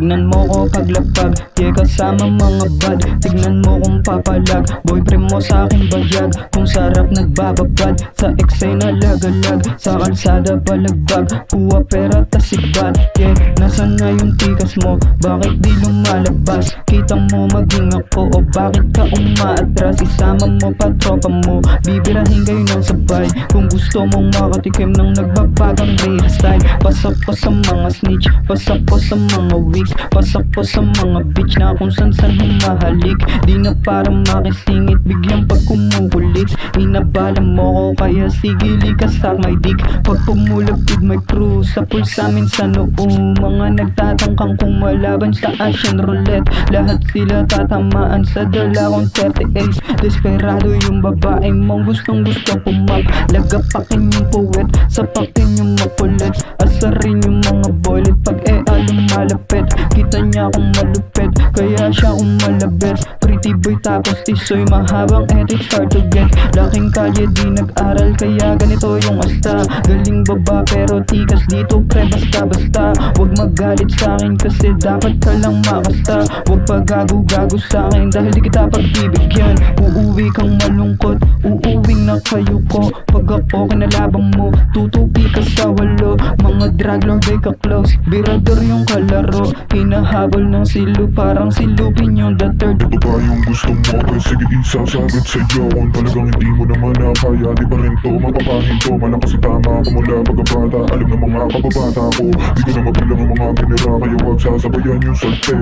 Tignan mo ko paglapag, yeah kasama mga bad. Tignan mo kung papalag, boyfriend mo sa aking bayag. Kung sarap nagbababad, sa eksay na lagalag. Sa kalsada balagbag, kuha pera tasigbat. Yeah, nasan na yung tikas mo? Bakit di lumalabas? Kita mo maging ako o bakit ka umaatras? Isama mo pa tropa mo, bibirahin kayo ng sabay. Kung gusto mong makatikim ng nagbabagang real style, pasok po sa mga snitch, pasok po sa mga weak, pasok po sa mga bitch na kung san humahalik. Di na para makisingit, biglang pag kumukulit. Inabala mo ko kaya sige likas sa my dick. Pag pumulagpid may crew, sa pulsa minsan noo. Mga nagtatangkang kung malaban sa Asian roulette, lahat sila tatamaan sa dalawang 38. Desperado yung babae mong gustong gusto pumap. Lagapakin yung puwet, sapakin yung makulit. Asarin yung mga boylet pag lumalapit. Kita niya akong malupit, kaya siya umalabit. Pretty boy tapos tisoy, mahabang it's hard to get. Laking kalye di nag-aral, kaya ganito yung asta. Galing baba pero tikas dito pre basta-basta. Huwag magalit sa akin kasi dapat ka lang makasta. Huwag pa gago-gago sa akin dahil di kita pagbibigyan. Uuwi kang malungkot, uuwing na kayo ko. Pag ako kinalabang mo, tutupi ka sa walo. Mga drug lord ay ka-close, birador yung kalaro. Hinahabol ng silu, parang silupin yung the third. Ito ba yung gusto mo? Ay sige isasagot sa'yo. Kung talagang hindi mo naman na kaya, di pa rin to mapapahinto. Malakas sa tama ako mula pagkabata. Alam ng mga kababata ko, di ko na mabilang ang mga binira. Kaya huwag sasabayan yung salte.